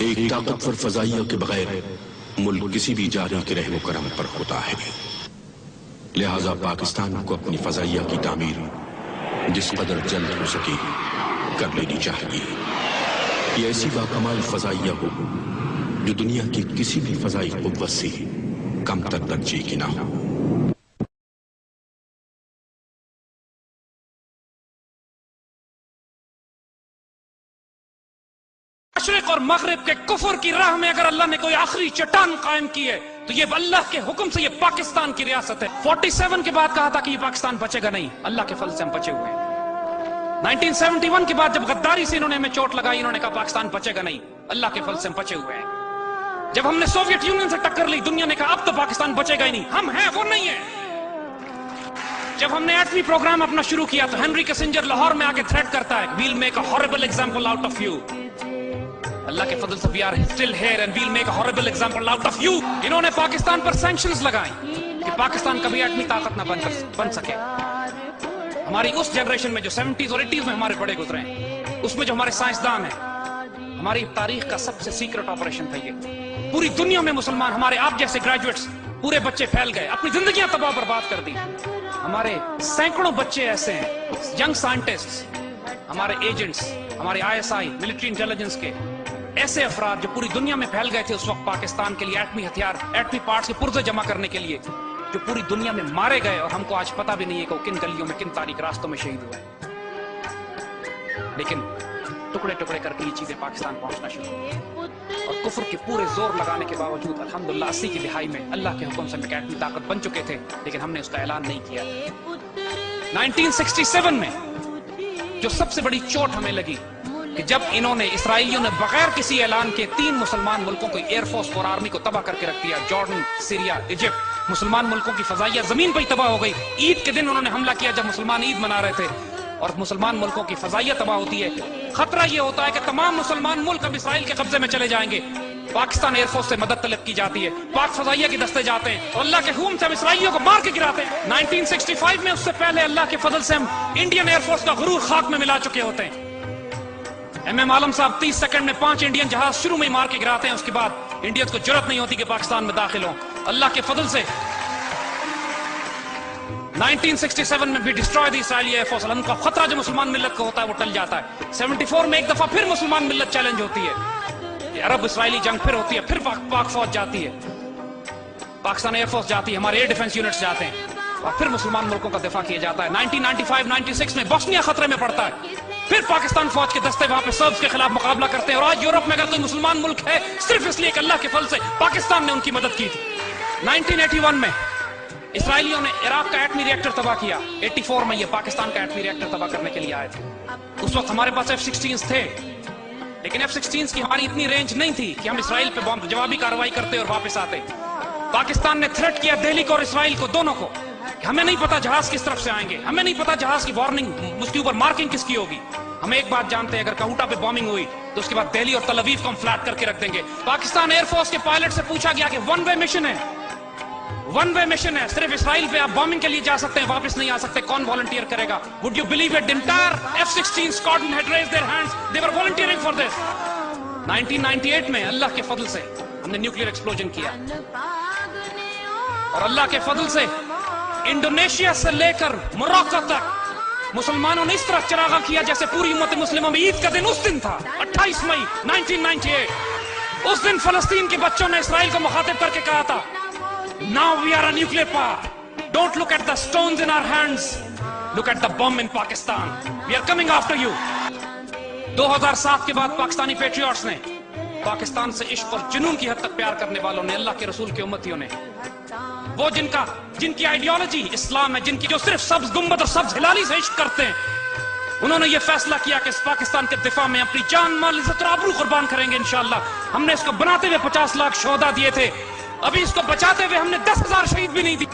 ایک طاقتور فضائیہ کے بغیر ملک کسی بھی جاری کے رحم و کرم پر ہوتا ہے، لہذا پاکستان کو اپنی فضائیہ کی تعمیر جس قدر جلد ہو سکے کر لینی چاہیے۔ یہ ایسی باکمال فضائیہ ہو جو دنیا کی کسی بھی فضائی قوت سے کم تر درجے کی نہ ہو۔ مشرق اور مغرب کے کفر کی راہ میں اگر اللہ نے کوئی آخری چٹان قائم کی ہے تو یہ اللہ کے حکم سے یہ پاکستان کی ریاست ہے۔ 47 کے بعد کہا تھا کہ یہ پاکستان بچے گا نہیں، اللہ کے فضل سے ہم بچے ہوئے ہیں۔ 1971 کے بعد جب غداری سے انہوں نے ہمیں چوٹ لگائی، انہوں نے کہا پاکستان بچے گا نہیں، اللہ کے فضل سے ہم بچے ہوئے ہیں۔ جب ہم نے سوویت یونین سے ٹکر لی، دنیا نے کہا اب تو پاکستان بچے گا ہی نہیں، ہم ہیں وہ نہیں ہے۔ جب ہم نے ایٹمی پروگرام اپنا شروع کیا تو ہنری کسنجر لاہور میں آ کے تھریٹ کرتا ہے we'll make a horrible example out of you۔ اللہ کے فضل سے we are still here and we'll make a horrible example out of you۔ انہوں نے پاکستان پر سینکشنز لگائیں کہ پاکستان کبھی ایٹمی طاقت نہ بن سکے۔ ہماری اس جنریشن میں جو 70s اور 80s میں ہمارے بڑے گزرے ہیں، اس میں جو ہمارے سائنسدان ہیں، ہماری تاریخ کا سب سے سیکرٹ آپریشن تھا یہ۔ پوری دنیا میں مسلمان، ہمارے آپ جیسے گریجویٹس، پورے بچے پھیل گئے، اپنی زندگیاں تباہ برباد کر دی۔ ہمارے سینکڑوں بچے ایسے ہیں، ینگ سائنٹسٹ، ہمارے ایجنٹس، ہمارے ISI ملٹری انٹیلیجنس کے ایسے افراد جو پوری دنیا میں پھیل گئے تھے اس وقت پاکستان کے لیے ایٹمی ہتھیار، ایٹمی پارٹس کے پرزے جمع کرنے کے لیے، جو پوری دنیا میں مارے گئے اور ہم کو آج پتہ بھی نہیں ہے کہ وہ کن گلیوں میں، کن تاریک راستوں میں شہید ہوئے۔ لیکن ٹکڑے ٹکڑے کر کے یہ چیزیں پاکستان پہنچنا شروع ہوئی اور کفر کے پورے زور لگانے کے باوجود الحمدللہ 80 کی دہائی میں اللہ کے حکم سے ہم ایک ایٹمی طاقت بن چکے تھے، لیکن ہم نے اس کا اعلان نہیں کیا۔ 1967 میں جو سب سے بڑی چوٹ ہمیں لگی کہ جب انہوں نے، اسرائیلیوں نے بغیر کسی اعلان کے 3 مسلمان ملکوں کو، ایئر فورس اور آرمی کو تباہ کر کے رکھ دیا، جارڈن، سیریا، ایجپٹ، مسلمان ملکوں کی فضائیہ زمین پہ ہی تباہ ہو گئی۔ عید کے دن انہوں نے حملہ کیا جب مسلمان عید منا رہے تھے، اور مسلمان ملکوں کی فضائیہ تباہ ہوتی ہے۔ خطرہ یہ ہوتا ہے کہ تمام مسلمان ملک اب اسرائیل کے قبضے میں چلے جائیں گے۔ پاکستان ایئر فورس سے مدد طلب کی جاتی ہے، پاک فضائیہ کے دستے جاتے ہیں اور اللہ کے حکم سے ہم اسرائیلیوں کو مار کے گراتے ہیں۔ 1965 میں، اس سے پہلے اللہ کے فضل سے ہم انڈین ایئر فورس کا غرور خاک میں ملا چکے ہوتے ہیں۔ MM عالم صاحب 30 سیکنڈ میں 5 انڈین جہاز شروع میں ہی مار کے گراتے ہیں، اس کے بعد انڈینز کو جرأت نہیں ہوتی کہ پاکستان میں داخل ہوں۔ اللہ کے فضل سے 1967 میں بھی ڈسٹروائے دی اسرائیلی ایئر فورس، ان کا خطرہ جو مسلمان ملت کو ہوتا ہے وہ ٹل جاتا ہے۔ 74 میں ایک دفعہ پھر مسلمان ملت چیلنج ہوتی ہے، عرب اسرائیلی جنگ پھر ہوتی ہے، پھر پاک فوج جاتی ہے، پاکستان ایئر فورس جاتی ہے، ہمارے ایئر ڈیفنس یونٹس جاتے ہیں اور پھر مسلمان ملکوں کا دفاع کیا جاتا ہے۔ 1995-96 میں بوسنیا خطرے میں پڑتا ہے، پھر پاکستان فوج کے دستے وہاں پہ سربز کے خلاف مقابلہ کرتے ہیں، اور آج یورپ میں اگر کوئی مسلمان ملک ہے صرف اس لیے کہ اللہ کے فضل سے پاکستان نے ان کی مدد کی تھی۔ 1981 میں اسرائیلیوں نے عراق کا ایٹمی ری ایکٹر تباہ کیا، 84 میں یہ پاکستان کا ایٹمی ری ایکٹر تباہ کرنے کے لیے آئے تھے۔ اس وقت ہمارے پاس F-16 تھے، لیکن F-16 کی ہماری اتنی رینج نہیں تھی کہ ہم اسرائیل پہ جوابی کارروائی کرتے اور واپس آتے۔ پاکستان نے تھریٹ کیا دہلی کو اور اسرائیل کو، دونوں کو، کہ ہمیں نہیں پتا جہاز کس طرف سے آئیں گے، ہمیں نہیں پتا جہاز کی وارننگ، اس کے اوپر مارکنگ کس کی ہوگی۔ ہم ایک بات جانتے ہیں، اگر کہوٹا پہ بومنگ ہوئی تو اس کے بعد دہلی اور تل اویو کو ہم فلیٹ کر کے رکھ دیں گے۔ پاکستان ایئر فورس کے پائلٹ سے پوچھا گیا کہ ون وے مشن ہے، ون وے مشن ہے، صرف اسرائیل پہ آپ بومنگ کے لیے جا سکتے ہیں، واپس نہیں آ سکتے، کون والنٹیئر کرے گا؟ Would you believe it? The entire F-16 squadron had raised their hands. They were volunteering for this. 1998 میں اللہ کے فضل سے ہم نے نیوکلیئر ایکسپلوژن کیا، اور اللہ کے فضل سے انڈونیشیا سے لے کر موروکو تک مسلمانوں نے اس طرح چراغاں کیا جیسے پوری امت مسلمہ میں عید کا دن اس دن تھا، 28 مئی 1998۔ اس دن فلسطین کے بچوں نے اسرائیل کو مخاطب کر کے کہا تھا Now we are a nuclear power. Don't look at the stones in our hands. Look at the bomb in Pakistan. We are coming after you. 2007 کے بعد پاکستانی پیٹریوٹس نے، پاکستان سے عشق اور جنون کی حد تک پیار کرنے والوں نے، اللہ کے رسول کے امتیوں نے، وہ جن کی آئیڈیالوجی اسلام ہے، جن کی جو صرف سبز گنبد اور سبز ہلالی سے عشق کرتے ہیں، انہوں نے یہ فیصلہ کیا کہ اس پاکستان کے دفاع میں اپنی جان، مال، عزت اور آبرو قربان کریں گے انشاءاللہ۔ ہم نے اس کو بناتے ہوئے 50 لاکھ شہداء دیے تھے، ابھی اس کو بچاتے ہوئے ہم نے 10,000 شہید بھی نہیں دی۔